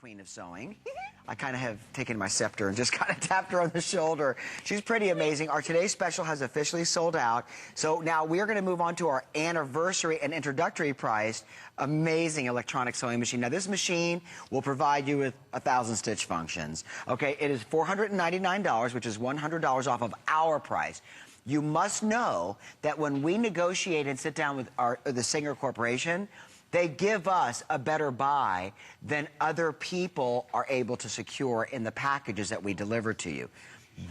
queen of sewing. I kind of have taken my scepter and just kind of tapped her on the shoulder. She's pretty amazing. Our today's special has officially sold out. So now we are going to move on to our anniversary and introductory price amazing electronic sewing machine. Now this machine will provide you with 1,000 stitch functions. Okay, it is $499, which is $100 off of our price. You must know that when we negotiate and sit down with the Singer Corporation, they give us a better buy than other people are able to secure in the packages that we deliver to you.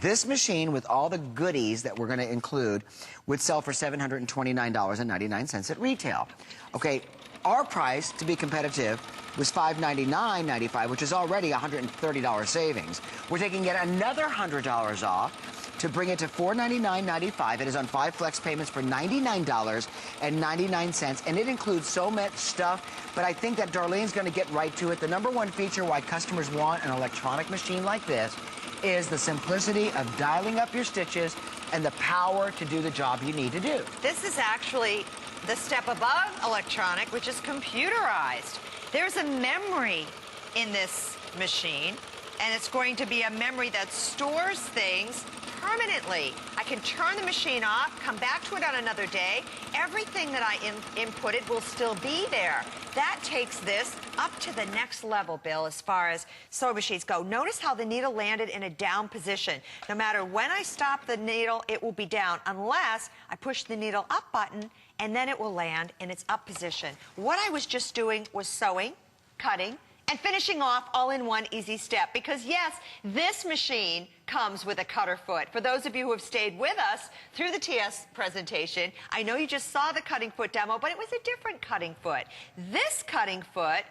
This machine, with all the goodies that we're going to include, would sell for $729.99 at retail. Okay, our price, to be competitive, was $599.95, which is already $130 savings. We're taking yet another $100 off to bring it to $499.95. It is on 5 flex payments for $99.99, and it includes so much stuff, but I think that Darlene's going to get right to it. The #1 feature why customers want an electronic machine like this is the simplicity of dialing up your stitches and the power to do the job you need to do. This is actually the step above electronic, which is computerized. There's a memory in this machine, and it's going to be a memory that stores things permanently. I can turn the machine off, come back to it on another day. Everything that I inputted will still be there. That takes this up to the next level, Bill, as far as sewing machines go. Notice how the needle landed in a down position. No matter when I stop the needle, it will be down, unless I push the needle up button, and then it will land in its up position. What I was just doing was sewing, cutting, and finishing off all in one easy step. Because yes, this machine comes with a cutter foot. For those of you who have stayed with us through the TS presentation, I know you just saw the cutting foot demo, but it was a different cutting foot. This cutting foot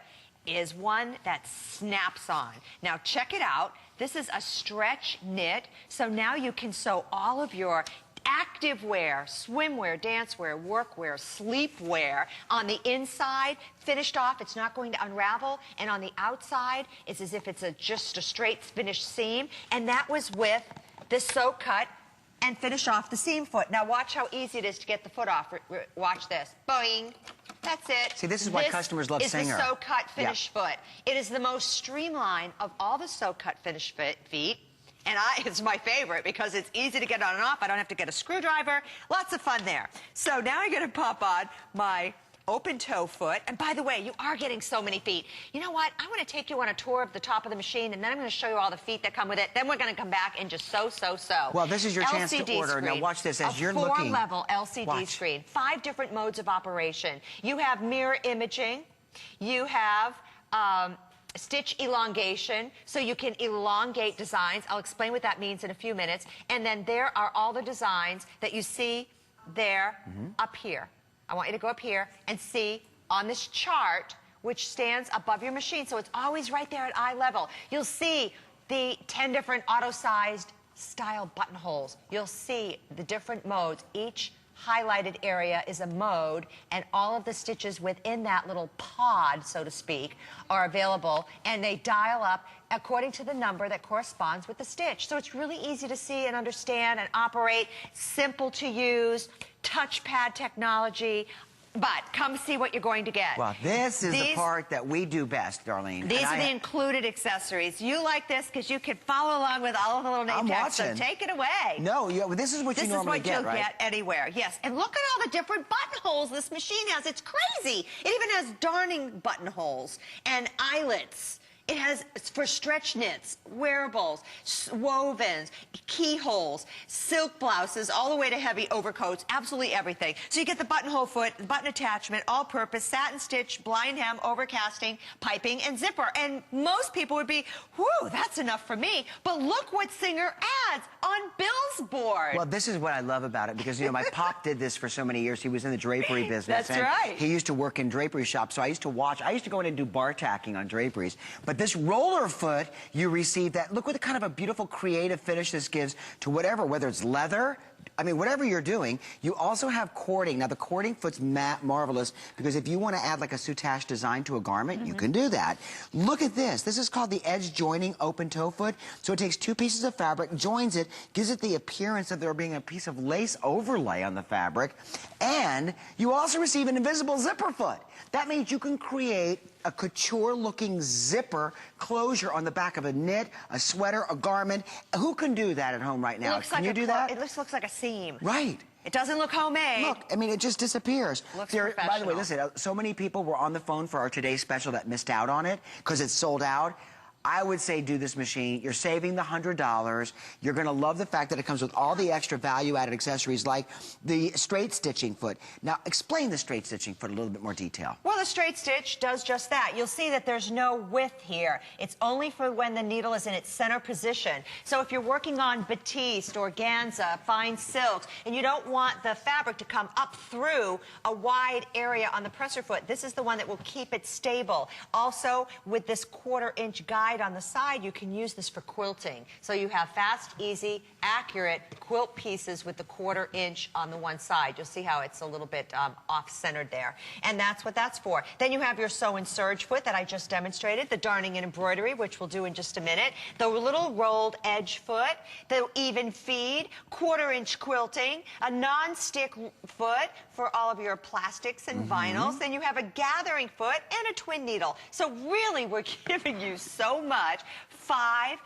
is one that snaps on. Now check it out. This is a stretch knit, so now you can sew all of your active wear, swimwear, dancewear, workwear, sleepwear. On the inside, finished off, it's not going to unravel. And on the outside, it's as if it's just a straight finished seam. And that was with this sew cut and finish off the seam foot. Now watch how easy it is to get the foot off. Watch this. Boing. That's it. See, this is why customers love Singer. This is the sew cut finish foot. It is the most streamlined of all the sew cut finish feet. And it's my favorite because it's easy to get on and off. I don't have to get a screwdriver. Lots of fun there. So now I'm going to pop on my open toe foot. And by the way, you are getting so many feet. You know what? I want to take you on a tour of the top of the machine, and then I'm going to show you all the feet that come with it. Then we're going to come back and just sew. Well, this is your chance to order. Screen. Now watch this as you're a looking. 4-level LCD screen. 5 different modes of operation. You have mirror imaging. You have stitch elongation, so you can elongate designs. I'll explain what that means in a few minutes. And then there are all the designs that you see there up here. I want you to go up here and see on this chart, which stands above your machine, so it's always right there at eye level. You'll see the 10 different auto-sized style buttonholes. You'll see the different modes. Each highlighted area is a mode, and all of the stitches within that little pod, so to speak, are available, and they dial up according to the number that corresponds with the stitch. So it's really easy to see and understand and operate, simple to use, touchpad technology. But come see what you're going to get. Well, this is the part that we do best, Darlene. These are the included accessories. You like this because you can follow along with all of the little name tags, so take it away. No, this is what you normally get, right? This is what you'll get anywhere, yes. And look at all the different buttonholes this machine has. It's crazy. It even has darning buttonholes and eyelets. It has for stretch knits, wearables, wovens, keyholes, silk blouses, all the way to heavy overcoats, absolutely everything. So you get the buttonhole foot, the button attachment, all-purpose, satin stitch, blind hem, overcasting, piping, and zipper. And most people would be, whew, that's enough for me. But look what Singer adds on Bill's board. Well, this is what I love about it because, you know, my pop did this for so many years. He was in the drapery business. That's right. He used to work in drapery shops, so I used to go in and do bar tacking on draperies. But this roller foot, you receive that. Look what kind of a beautiful creative finish this gives to whatever, whether it's leather, I mean, whatever you're doing, you also have cording. Now, the cording foot's marvelous because if you want to add like a soutache design to a garment, you can do that. Look at this. This is called the edge joining open toe foot. So it takes 2 pieces of fabric, joins it, gives it the appearance of there being a piece of lace overlay on the fabric. And you also receive an invisible zipper foot. That means you can create a couture-looking zipper closure on the back of a knit, a sweater, a garment. Who can do that at home right now? Can you do that? It looks like a seam. Right. It doesn't look homemade. Look, I mean, it just disappears. Looks professional. By the way, listen, so many people were on the phone for our today's special that missed out on it because it's sold out. I would say do this machine. You're saving the $100. You're going to love the fact that it comes with all the extra value-added accessories like the straight stitching foot. Now, explain the straight stitching foot in a little bit more detail. Well, the straight stitch does just that. You'll see that there's no width here. It's only for when the needle is in its center position. So if you're working on batiste, organza, fine silks, and you don't want the fabric to come up through a wide area on the presser foot, this is the one that will keep it stable. Also, with this 1/4-inch guide on the side, you can use this for quilting. So you have fast, easy, accurate quilt pieces with the 1/4-inch on the one side. You'll see how it's a little bit off-centered there. And that's what that's for. Then you have your sew and serge foot that I just demonstrated, the darning and embroidery, which we'll do in just a minute, the little rolled edge foot, the even feed, 1/4-inch quilting, a non-stick foot for all of your plastics and vinyls. Then you have a gathering foot and a twin needle. So really, we're giving you so much. 5,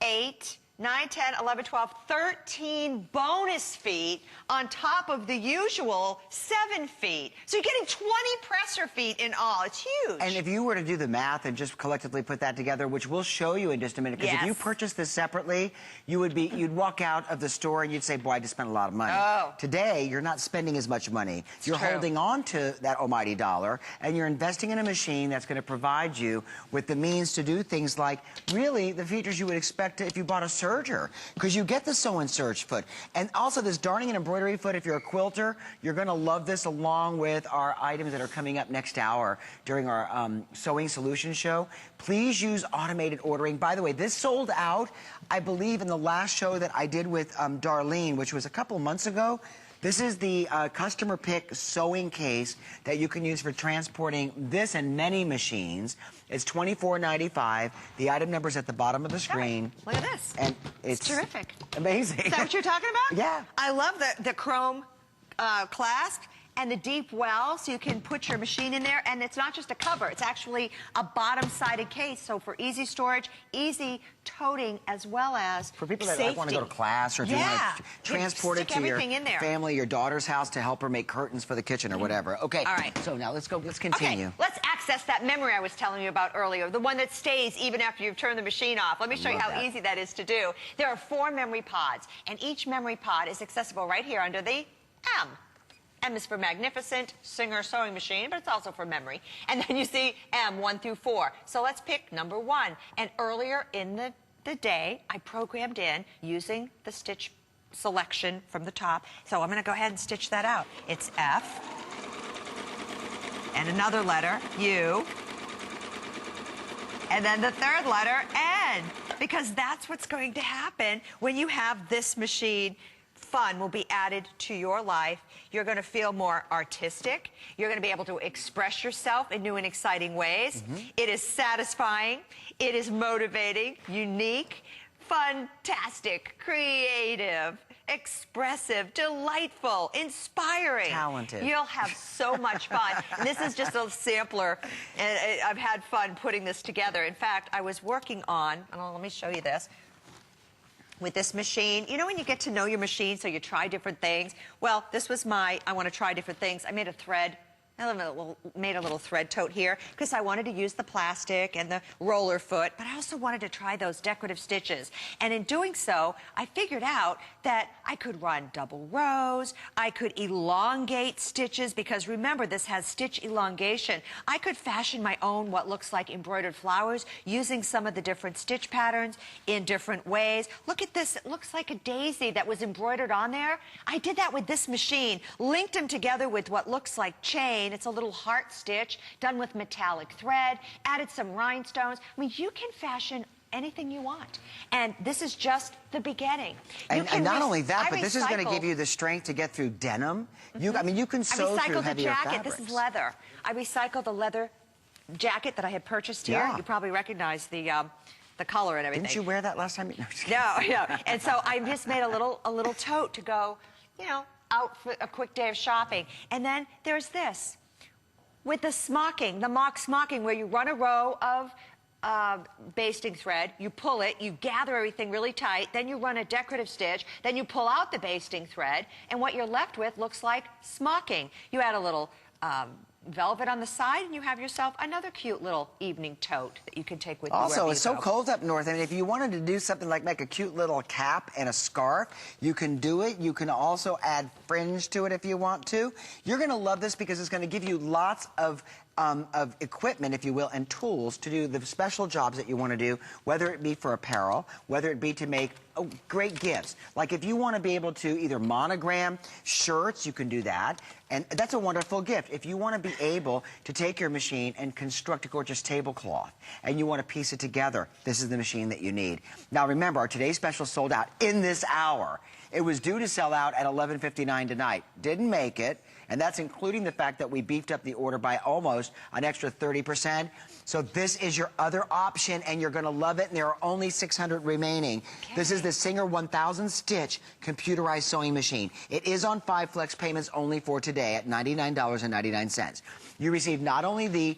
8, 9, 10, 11, 12, 13 bonus feet on top of the usual 7 feet. So you're getting 20 presser feet in all. It's huge. And if you were to do the math and just collectively put that together, which we'll show you in just a minute, because if you purchased this separately, you'd walk out of the store and you'd say, boy, I just spent a lot of money. Oh. Today, you're not spending as much money. You're true. holding on to that almighty dollar, and you're investing in a machine that's going to provide you with the means to do things like, really, the features you would expect if you bought a serger, because you get the sew and serge foot. And also this darning and embroidery foot, if you're a quilter, you're going to love this along with our items that are coming up next hour during our Sewing Solutions show. Please use automated ordering. By the way, this sold out, I believe, in the last show that I did with Darlene, which was a couple months ago. This is the customer pick sewing case that you can use for transporting this and many machines. It's $24.95. The item number's at the bottom of the screen. Look at this. And it's terrific. Amazing. Is that what you're talking about? Yeah. I love the chrome clasp and the deep well, so you can put your machine in there, and it's not just a cover, it's actually a bottom-sided case, so for easy storage, easy toting, as well as for people that safety. like, want to go to class, or if you want to transport it to your family, your daughter's house to help her make curtains for the kitchen or whatever. Okay, all right. So now let's continue. Okay, let's access that memory I was telling you about earlier, the one that stays even after you've turned the machine off. Let me show you how easy that is to do. There are 4 memory pods, and each memory pod is accessible right here under the M. M is for magnificent Singer sewing machine, but it's also for memory. And then you see M 1 through 4. So let's pick number 1. And earlier in the day, I programmed in using the stitch selection from the top. So I'm going to go ahead and stitch that out. It's F and another letter, U, and then the 3rd letter, N, because that's what's going to happen when you have this machine. Fun will be added to your life. You're going to feel more artistic. You're going to be able to express yourself in new and exciting ways. It is satisfying. It is motivating, unique, fantastic, creative, expressive, delightful, inspiring. Talented. You'll have so much fun. And this is just a sampler, and I've had fun putting this together. In fact, I was working on, let me show you this. With this machine, you know when you get to know your machine, so you try different things? Well, this was I want to try different things. I made a thread. I made a little thread tote here because I wanted to use the plastic and the roller foot, but I also wanted to try those decorative stitches. And in doing so, I figured out that I could run double rows, I could elongate stitches, because remember, this has stitch elongation. I could fashion my own what looks like embroidered flowers using some of the different stitch patterns in different ways. Look at this, it looks like a daisy that was embroidered on there. I did that with this machine, linked them together with what looks like chain. It's a little heart stitch done with metallic thread, added some rhinestones. I mean, you can fashion anything you want. And this is just the beginning. And not only that, but this is going to give you the strength to get through denim. I mean, you can sew through heavier fabrics. I recycled the jacket. This is leather. I recycled the leather jacket that I had purchased here. You probably recognize the color and everything. Didn't you wear that last time? No. And so I just made a little tote to go, you know, out for a quick day of shopping. And then there's this. With the smocking, the mock smocking, where you run a row of basting thread, you pull it, you gather everything really tight, then you run a decorative stitch, then you pull out the basting thread, and what you're left with looks like smocking. You add a little velvet on the side, and you have yourself another cute little evening tote that you can take with you. Also, it's so cold up north. I mean, if you wanted to do something like make a cute little cap and a scarf, you can do it. You can also add fringe to it if you want to. You're going to love this because it's going to give you lots of equipment, if you will, and tools to do the special jobs that you want to do, whether it be for apparel, whether it be to make great gifts. Like if you want to be able to either monogram shirts, you can do that. And that's a wonderful gift. If you want to be able to take your machine and construct a gorgeous tablecloth and you want to piece it together, this is the machine that you need. Now remember, our today's special sold out in this hour. It was due to sell out at 11:59 tonight. Didn't make it. And that's including the fact that we beefed up the order by almost an extra 30%. So this is your other option, and you're going to love it, and there are only 600 remaining. Okay. This is the Singer 1000 Stitch computerized sewing machine. It is on 5 flex payments only for today at $99.99. You receive not only the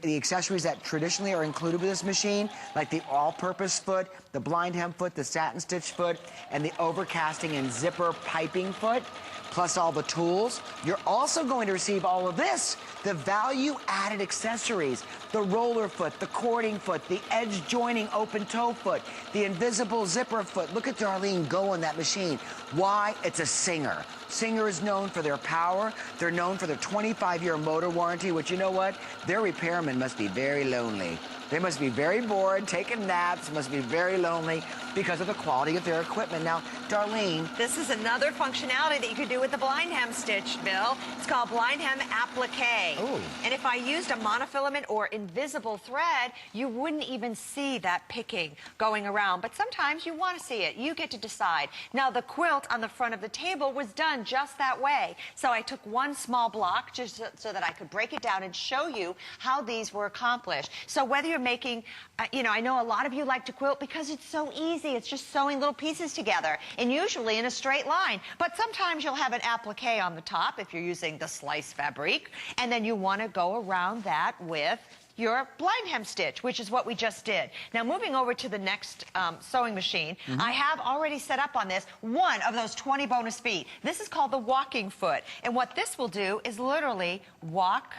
accessories that traditionally are included with this machine, like the all-purpose foot, the blind hem foot, the satin stitch foot, and the overcasting and zipper piping foot, plus all the tools. You're also going to receive all of this, the value-added accessories, the roller foot, the cording foot, the edge joining open toe foot, the invisible zipper foot. Look at Darlene go on that machine. Why? It's a Singer. Singer is known for their power. They're known for their 25-year motor warranty, which, you know what? Their repairmen must be very lonely. They must be very bored, taking naps, must be very lonely because of the quality of their equipment. Now, Darlene. This is another functionality that you could do with the blind hem stitch, Bill. It's called blind hem applique. Ooh. And if I used a monofilament or invisible thread, you wouldn't even see that picking going around. But sometimes you want to see it. You get to decide. Now, the quilt on the front of the table was done just that way. So I took one small block just so that I could break it down and show you how these were accomplished. So whether you're making, you know, I know a lot of you like to quilt because it's so easy. It's just sewing little pieces together, and usually in a straight line. But sometimes you'll have an applique on the top if you're using the slice fabric, and then you want to go around that with your blind hem stitch, which is what we just did. Now, moving over to the next sewing machine, I have already set up on this one of those 20 bonus feet. This is called the walking foot, and what this will do is literally walk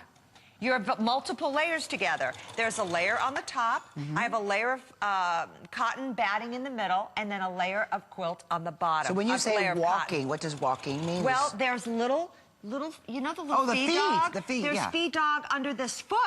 your multiple layers together. There's a layer on the top. I have a layer of cotton batting in the middle, and then a layer of quilt on the bottom. So when you say walking, what does walking mean? Well, there's little, you know the little feed dog? The feed, There's feed dog under this foot,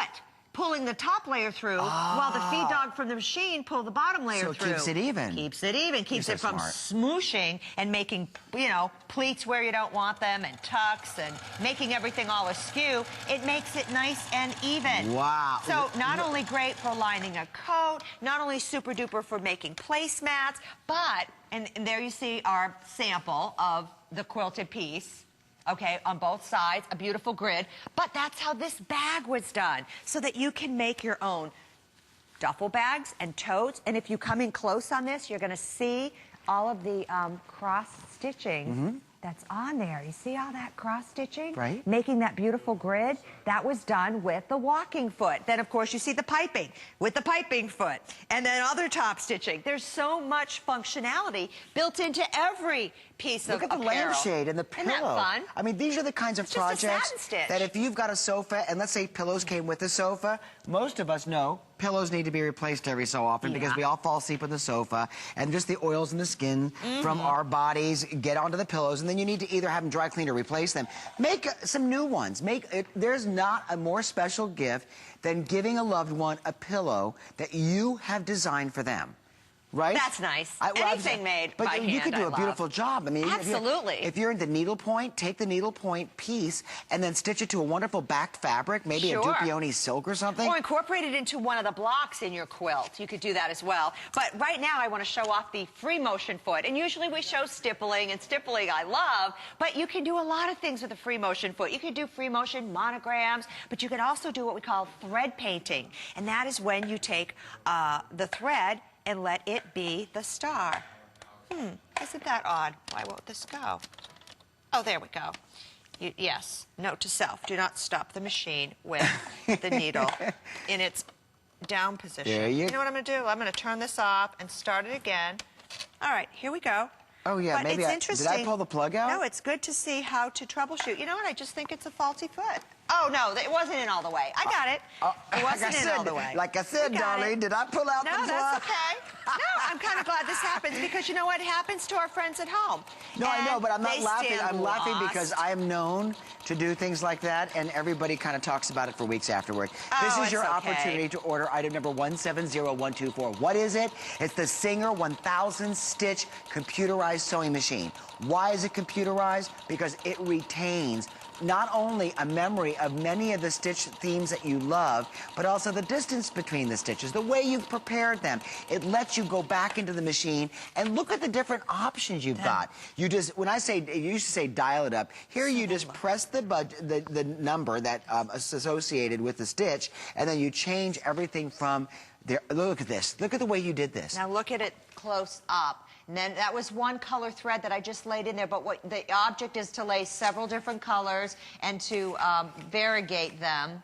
pulling the top layer through, while the feed dog from the machine pull the bottom layer through. So it keeps it even. Keeps it even. Keeps it from smooshing and making, you know, pleats where you don't want them and tucks and making everything all askew. It makes it nice and even. Wow. So not only great for lining a coat, not only super duper for making placemats, but, and there you see our sample of the quilted piece. Okay, on both sides, a beautiful grid. But that's how this bag was done, so that you can make your own duffel bags and totes. And if you come in close on this, you're going to see all of the cross-stitching that's on there. You see all that cross-stitching? Right. Making that beautiful grid. That was done with the walking foot. Then, of course, you see the piping with the piping foot. And then other top stitching. There's so much functionality built into every piece of apparel. Look at the lampshade and the pillow. Isn't that fun? I mean, these are the kinds of projects that if you've got a sofa, and let's say pillows came with the sofa, most of us know pillows need to be replaced every so often because we all fall asleep on the sofa, and just the oils and the skin from our bodies get onto the pillows, and then you need to either have them dry cleaned or replace them. Make some new ones. There's not a more special gift than giving a loved one a pillow that you have designed for them. Right? That's nice. Anything made by hand, But you could do I a beautiful job. I mean, absolutely. If you're into needlepoint, take the needlepoint piece and then stitch it to a wonderful backed fabric, maybe a Dupioni silk or something. Or incorporate it into one of the blocks in your quilt. You could do that as well. But right now, I want to show off the free motion foot. And usually we show stippling, and stippling I love, but you can do a lot of things with a free motion foot. You could do free motion monograms, but you can also do what we call thread painting. And that is when you take the thread and let it be the star. Isn't that odd? Why won't this go? Oh, there we go. Yes, note to self, do not stop the machine with the needle in its down position. There you know what I'm going to do? I'm going to turn this off and start it again. All right, here we go. Oh, yeah, but maybe it's interesting. Did I pull the plug out? No, it's good to see how to troubleshoot. You know what? I just think it's a faulty foot. Oh, no, it wasn't in all the way. I got it. It wasn't in all the way. Like I said, Darlene, did I pull out the plug? No, that's okay. No, I'm kind of glad this happens because you know what happens to our friends at home? No, I know, but I'm not laughing. I'm laughing because I am known to do things like that, and everybody kind of talks about it for weeks afterward. This is your opportunity to order item number 170124. What is it? It's the Singer 1000 Stitch Computerized Sewing Machine. Why is it computerized? Because it retains not only a memory of many of the stitch themes that you love, but also the distance between the stitches, the way you've prepared them. It lets you go back into the machine and look at the different options you've got. You just, when I say, you used to say dial it up, here you just press the number that is associated with the stitch, and then you change everything from there. Look at this. Look at the way you did this. Now look at it close up. And then that was one color thread that I just laid in there, but what the object is to lay several different colors and to variegate them.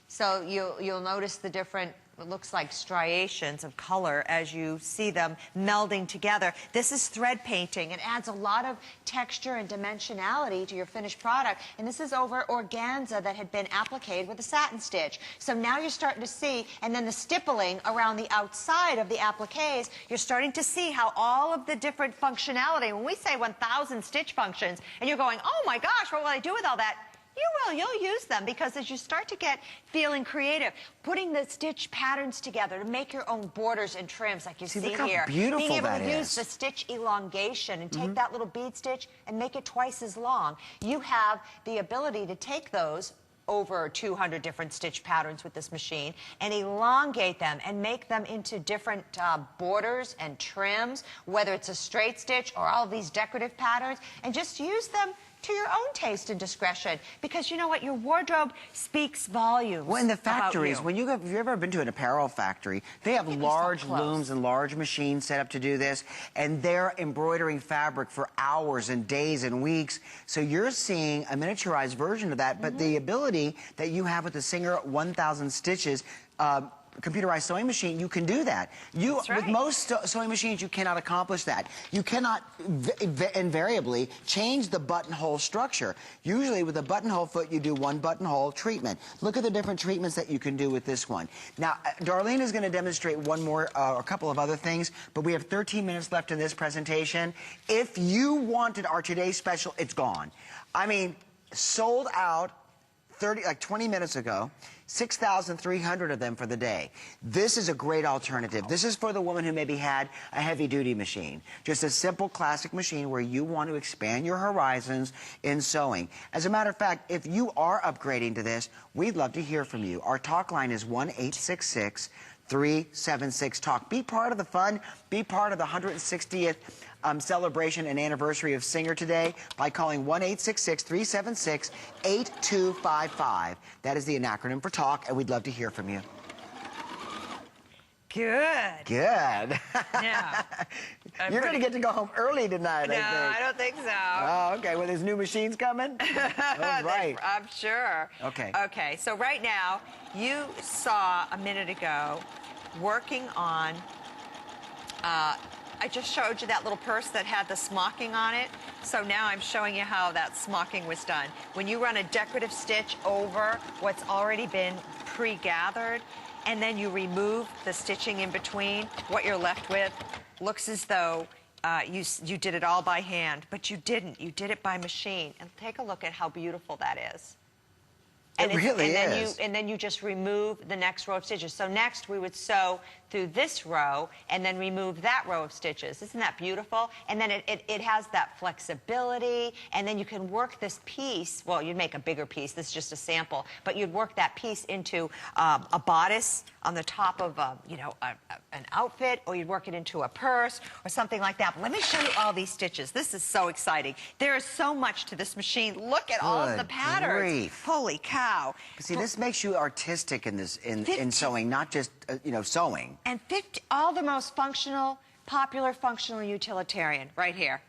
So you'll notice the different, it looks like striations of color as you see them melding together. This is thread painting. It adds a lot of texture and dimensionality to your finished product. And this is over organza that had been appliqued with a satin stitch. So now you're starting to see, and then the stippling around the outside of the appliques, you're starting to see how all of the different functionality, when we say 1,000 stitch functions, and you're going, oh my gosh, what will I do with all that? You'll use them because as you start to get feeling creative, putting the stitch patterns together to make your own borders and trims like you see look how here. beautiful being able that to is. use the stitch elongation and take that little bead stitch and make it twice as long. You have the ability to take those over 200 different stitch patterns with this machine and elongate them and make them into different borders and trims, whether it's a straight stitch or all of these decorative patterns, and just use them to your own taste and discretion, because you know what, your wardrobe speaks volumes. Well, in the factories, when if you've ever been to an apparel factory, they have large looms and large machines set up to do this, and they're embroidering fabric for hours and days and weeks. So you're seeing a miniaturized version of that, but the ability that you have with the Singer 1000 Stitches computerized sewing machine, you can do that. With most sewing machines, you cannot accomplish that. You cannot invariably change the buttonhole structure. Usually with a buttonhole foot, you do one buttonhole treatment. Look at the different treatments that you can do with this one. Now, Darlene is going to demonstrate one more, a couple of other things, but we have 13 minutes left in this presentation. If you wanted our today's special, it's gone. I mean, sold out 20 minutes ago. 6,300 of them for the day. This is a great alternative. This is for the woman who maybe had a heavy-duty machine. Just a simple classic machine where you want to expand your horizons in sewing. As a matter of fact, if you are upgrading to this, we'd love to hear from you. Our talk line is 1-866-376-TALK. Be part of the fun. Be part of the 160th celebration and anniversary of Singer today by calling 1-866-376-8255. That is the acronym for TALK, and we'd love to hear from you. Good. Good. Yeah. You're going to get to go home early tonight, No, I think. I don't think so. Oh, okay. Well, there's new machines coming? All right. I'm sure. Okay. Okay, so right now, you saw a minute ago working on, I just showed you that little purse that had the smocking on it. So now I'm showing you how that smocking was done. When you run a decorative stitch over what's already been pre-gathered, and then you remove the stitching in between, what you're left with looks as though you did it all by hand, but you didn't. You did it by machine. And take a look at how beautiful that is. And it really is. And then you just remove the next row of stitches. So next we would sew through this row and then remove that row of stitches. Isn't that beautiful? And then it has that flexibility, and then you can work this piece. Well, you'd make a bigger piece. This is just a sample, but you'd work that piece into a bodice on the top of an outfit, or you'd work it into a purse or something like that. But let me show you all these stitches. This is so exciting. There is so much to this machine. Look at all of the patterns. Grief. Holy cow. But see, this makes you artistic in this in sewing, not just sewing. And all the most popular functional utilitarian right here.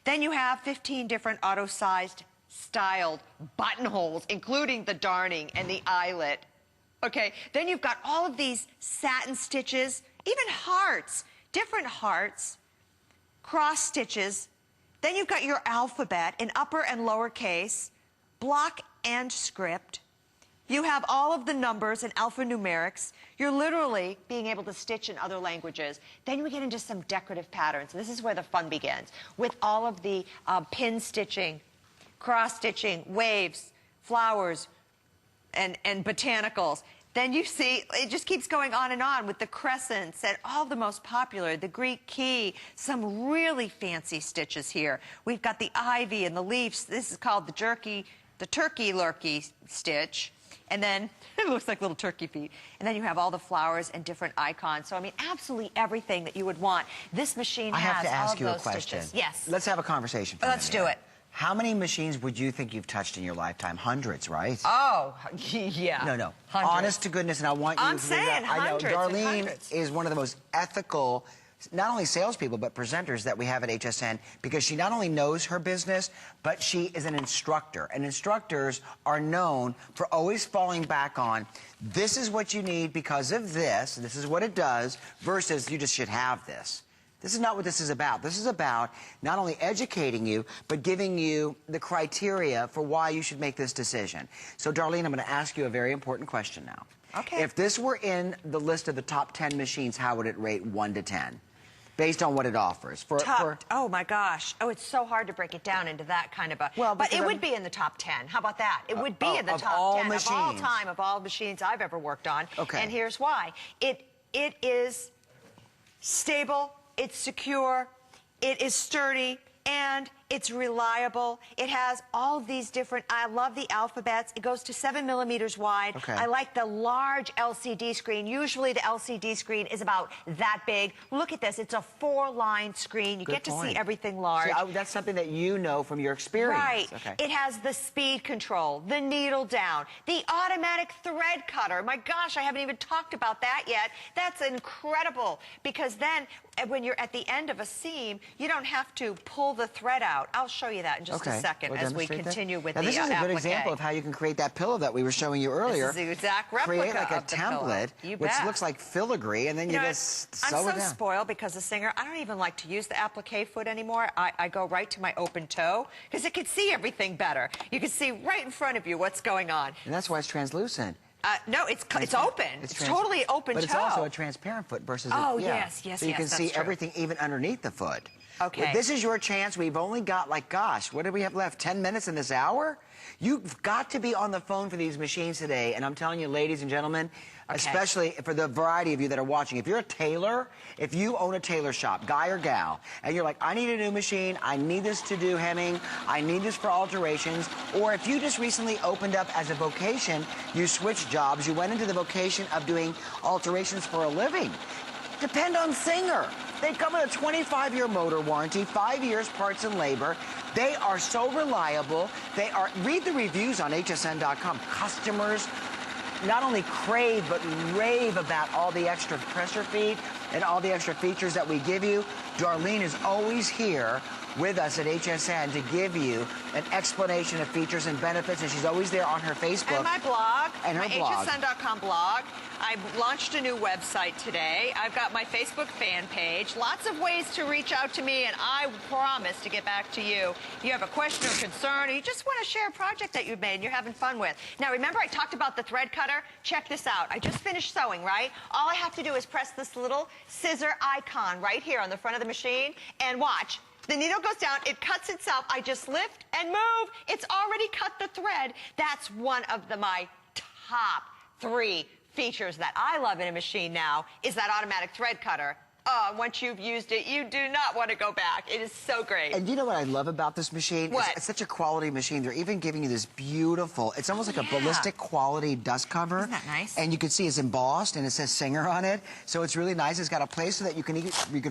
Then you have 15 different auto-sized styled buttonholes, including the darning and the eyelet. Okay, then you've got all of these satin stitches, even hearts, different hearts, cross stitches. Then you've got your alphabet in upper and lower case, block and script. You have all of the numbers and alphanumerics. You're literally being able to stitch in other languages. Then we get into some decorative patterns. This is where the fun begins, with all of the pin stitching, cross stitching, waves, flowers, and botanicals. Then you see, it just keeps going on and on with the crescents and all the most popular, the Greek key, some really fancy stitches here. We've got the ivy and the leaves. This is called the turkey lurkey stitch. And then it looks like little turkey feet. And then you have all the flowers and different icons. So, I mean, absolutely everything that you would want. This machine has all of those stitches. I have to ask you a question. Yes. Let's have a conversation for a minute. Let's do it. How many machines would you think you've touched in your lifetime? Hundreds, right? Oh, yeah. No. Hundreds. Honest to goodness, and I want you I'm to figure out. saying hundreds. I know Darlene and hundreds. is one of the most ethical, not only salespeople, but presenters that we have at HSN, because she not only knows her business, but she is an instructor. And instructors are known for always falling back on, this is what you need because of this is what it does, versus you just should have this. This is not what this is about. This is about not only educating you, but giving you the criteria for why you should make this decision. So, Darlene, I'm going to ask you a very important question now. Okay. If this were in the list of the top 10 machines, how would it rate 1 to 10? Based on what it offers. Oh, my gosh. Oh, it's so hard to break it down into that kind of a... Well, but it would be in the top 10. How about that? It would be in the top 10 machines. of all time, of all machines I've ever worked on. Okay. And here's why. It is stable, it's secure, it is sturdy, and it's reliable. It has all these different, I love the alphabets. It goes to 7 millimeters wide. Okay. I like the large LCD screen. Usually the LCD screen is about that big. Look at this. It's a 4-line screen. You get to see everything large. See, that's something that you know from your experience. Right. Okay. It has the speed control, the needle down, the automatic thread cutter. My gosh, I haven't even talked about that yet. That's incredible, because then when you're at the end of a seam, you don't have to pull the thread out. I'll show you that in just a second as we continue with the applique. This is a good example of how you can create that pillow that we were showing you earlier. This is the exact replica Create like a of the template, pillow. which looks like filigree, and then you just sew it down. I'm so spoiled because the singer, I don't even like to use the applique foot anymore. I go right to my open toe because it can see everything better. You can see right in front of you what's going on. And that's why it's translucent. No, it's open. It's totally open toe. But it's also a transparent foot versus yes, so you can see everything even underneath the foot. Okay. Well, this is your chance. We've only got, like, gosh, what do we have left? 10 minutes in this hour? You've got to be on the phone for these machines today. And I'm telling you, ladies and gentlemen, especially for the variety of you that are watching, if you're a tailor, if you own a tailor shop, guy or gal, and you're like, I need a new machine, I need this to do hemming, I need this for alterations, or if you just recently opened up as a vocation, you switched jobs, you went into the vocation of doing alterations for a living. Depend on Singer. They come with a 25-year motor warranty, 5 years parts and labor. They are so reliable. Read the reviews on hsn.com. Customers not only crave but rave about all the extra pressure feed and all the extra features that we give you. Darlene is always here with us at HSN to give you an explanation of features and benefits, and she's always there on her Facebook. And my blog. And her blog. HSN.com blog. I've launched a new website today. I've got my Facebook fan page. Lots of ways to reach out to me, and I promise to get back to you. You have a question or concern, or you just want to share a project that you've made and you're having fun with. Now, remember I talked about the thread cutter? Check this out. I just finished sewing, right? All I have to do is press this little scissor icon right here on the front of the machine, and watch. The needle goes down, it cuts itself. I just lift and move. It's already cut the thread. That's one of my top 3 features that I love in a machine now is that automatic thread cutter. Once you've used it, you do not want to go back. It is so great. And you know what I love about this machine? What? It's such a quality machine. They're even giving you this beautiful, it's almost like a ballistic quality dust cover. Isn't that nice? And you can see it's embossed and it says Singer on it. So it's really nice. It's got a place so that you can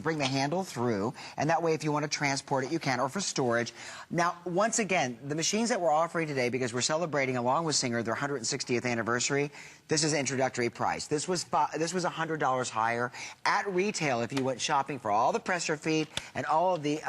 bring the handle through. And that way, if you want to transport it, you can, or for storage. Now, once again, the machines that we're offering today, because we're celebrating along with Singer their 160th anniversary, this is introductory price. This was $100 higher at retail if you went shopping for all the pressure feet and all of the,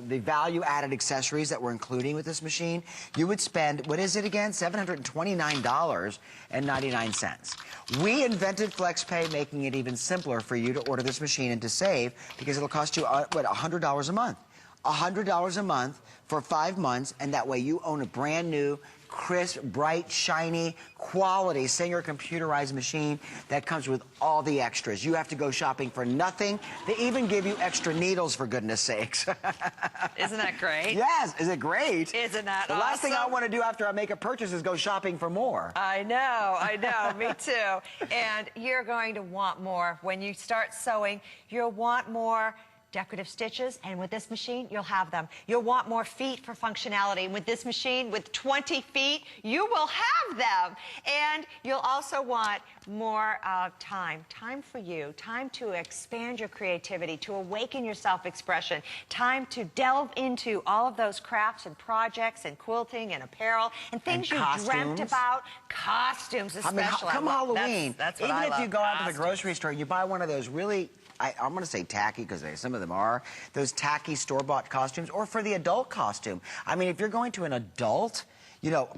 the value-added accessories that we're including with this machine. You would spend, what is it again? $729.99. We invented FlexPay, making it even simpler for you to order this machine and to save, because it'll cost you, $100 a month. $100 a month for 5 months, and that way you own a brand new, crisp, bright, shiny, quality Singer computerized machine that comes with all the extras. You have to go shopping for nothing. They even give you extra needles, for goodness sakes. Isn't that great? Yes, is it great? Isn't that awesome? The last thing I want to do after I make a purchase is go shopping for more. I know, me too. And you're going to want more. When you start sewing, you'll want more decorative stitches, and with this machine, you'll have them. You'll want more feet for functionality. And with this machine, with 20 feet, you will have them. And you'll also want more time for you, time to expand your creativity, to awaken your self-expression, time to delve into all of those crafts and projects and quilting and apparel and things you dreamt about. Costumes, especially. I mean, come Halloween, that's what even I if love. you go out to the grocery store, you buy one of those really, I'm going to say tacky, because some of them are, those tacky store-bought costumes, or for the adult costume. I mean, if you're going to an adult,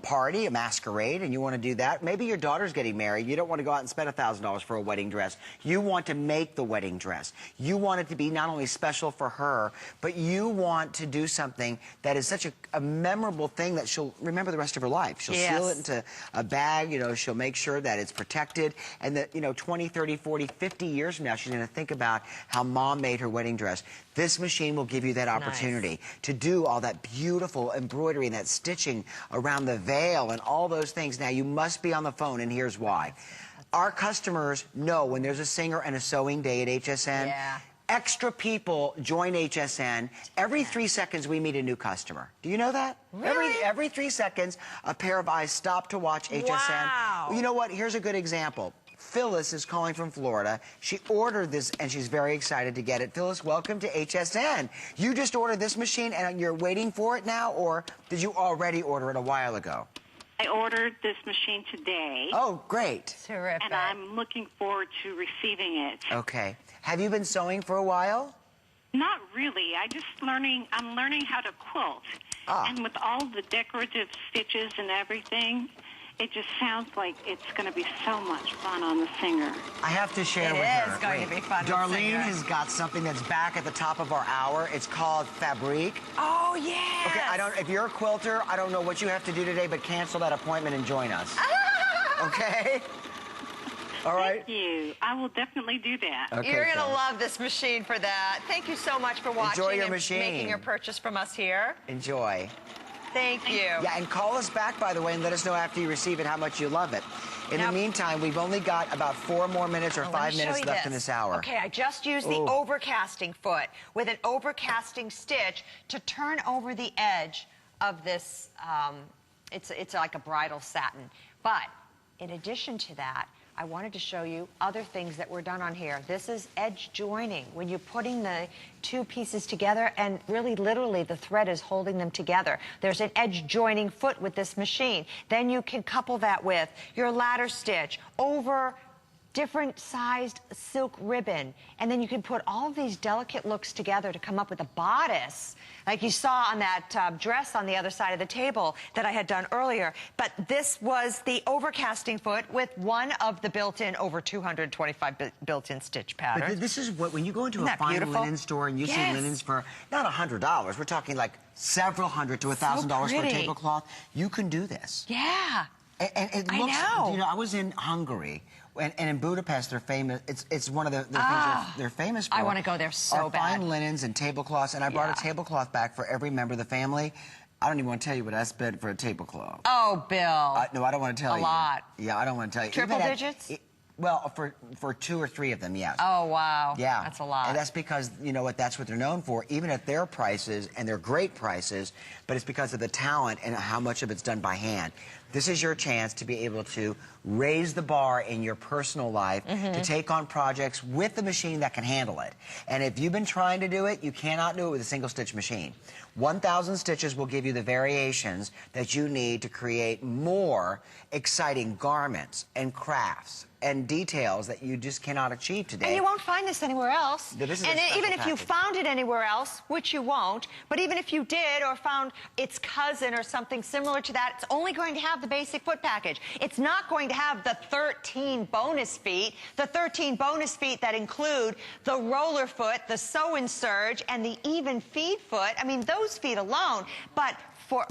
party, a masquerade, and you want to do that, maybe your daughter's getting married, you don't want to go out and spend $1,000 for a wedding dress. You want to make the wedding dress. You want it to be not only special for her, but you want to do something that is such a memorable thing that she'll remember the rest of her life. She'll seal it into a bag, she'll make sure that it's protected, and that, 20, 30, 40, 50 years from now, she's going to think about how Mom made her wedding dress. This machine will give you that opportunity to do all that beautiful embroidery and that stitching around the veil and all those things. Now, you must be on the phone, and here's why. Our customers know when there's a Singer and a sewing day at HSN, extra people join HSN. Every 3 seconds, we meet a new customer. Do you know that? Really? Every 3 seconds, a pair of eyes stop to watch HSN. Wow. You know what? Here's a good example. Phyllis is calling from Florida. She ordered this, and she's very excited to get it. Phyllis, welcome to HSN. You just ordered this machine, and you're waiting for it now, or did you already order it a while ago? I ordered this machine today. Oh, great. Terrific. And I'm looking forward to receiving it. Okay. Have you been sewing for a while? Not really. I'm learning how to quilt. And with all the decorative stitches and everything, it just sounds like it's going to be so much fun on the Singer. I have to share with her. It is going to be fun. Darlene has got something that's back at the top of our hour. It's called Fabrique. Oh, yeah. Okay, if you're a quilter, I don't know what you have to do today, but cancel that appointment and join us. Okay? All right? Thank you. I will definitely do that. Okay, You're going to love this machine for that. Thank you so much for watching and making your purchase from us here. Enjoy. Thank you. Yeah, and call us back, by the way, and let us know after you receive it how much you love it. In the meantime, we've only got about 4 more minutes or 5 minutes left in this hour. Okay, I just used the Overcasting Foot with an overcasting stitch to turn over the edge of this. It's like a bridal satin. But in addition to that, I wanted to show you other things that were done on here. This is edge joining, when you're putting the 2 pieces together, and really literally the thread is holding them together. There's an edge joining foot with this machine. Then you can couple that with your ladder stitch over different sized silk ribbon, and then you can put all of these delicate looks together to come up with a bodice like you saw on that dress on the other side of the table that I had done earlier. But this was the Overcasting Foot with one of the built-in, over 225 built-in stitch patterns. But this is what, when you go into a fine linen store and you see linens for not $100, we're talking like several hundred to $1,000 for a tablecloth, you can do this. Yeah. And it looks, I was in Hungary, and in Budapest, they're famous. It's one of the things they're famous for. I want to go there so bad. Fine linens and tablecloths, and I brought a tablecloth back for every member of the family. I don't even want to tell you what I spent for a tablecloth. Oh, Bill. No, I don't want to tell you. A lot. Yeah, I don't want to tell you. Triple digits? Well, for 2 or 3 of them, yes. Oh, wow. Yeah. That's a lot. And that's because, you know what, that's what they're known for, even at their prices, and they're great prices, but it's because of the talent and how much of it's done by hand. This is your chance to be able to raise the bar in your personal life, to take on projects with a machine that can handle it. And if you've been trying to do it, you cannot do it with a single stitch machine. 1,000 stitches will give you the variations that you need to create more exciting garments and crafts and details that you just cannot achieve today. And you won't find this anywhere else. This is and even if you package. found it anywhere else, which you won't, but even if you did or found its cousin or something similar to that, it's only going to have the basic foot package. It's not going to have the 13 bonus feet, the 13 bonus feet that include the roller foot, the sew-in surge, and the even feed foot. I mean, those feet alone, but for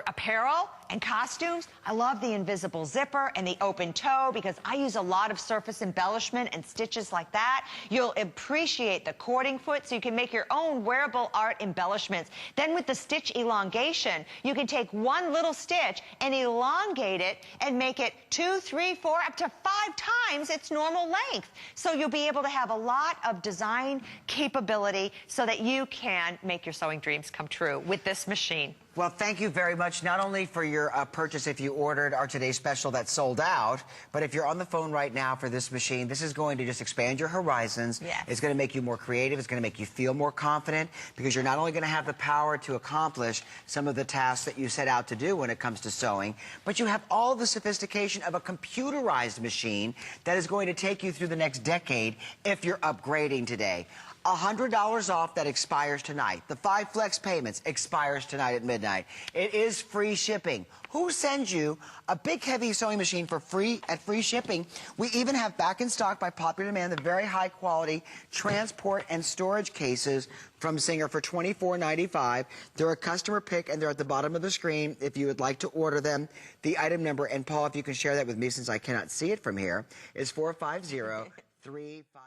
apparel and costumes, I love the invisible zipper and the open toe because I use a lot of surface embellishment and stitches like that. You'll appreciate the cording foot so you can make your own wearable art embellishments. Then with the stitch elongation, you can take one little stitch and elongate it and make it 2, 3, 4, up to 5 times its normal length. So you'll be able to have a lot of design capability so that you can make your sewing dreams come true with this machine. Well, thank you very much, not only for your purchase if you ordered our today's special that sold out, but if you're on the phone right now for this machine, this is going to just expand your horizons. Yes. It's going to make you more creative. It's going to make you feel more confident because you're not only going to have the power to accomplish some of the tasks that you set out to do when it comes to sewing, but you have all the sophistication of a computerized machine that is going to take you through the next decade if you're upgrading today. $100 off that expires tonight. The 5 flex payments expires tonight at midnight. It is free shipping. Who sends you a big, heavy sewing machine for free at free shipping? We even have back in stock by popular demand the very high quality transport and storage cases from Singer for $24.95. They're a customer pick and they're at the bottom of the screen if you would like to order them. The item number, and Paul, if you can share that with me since I cannot see it from here, is 45035.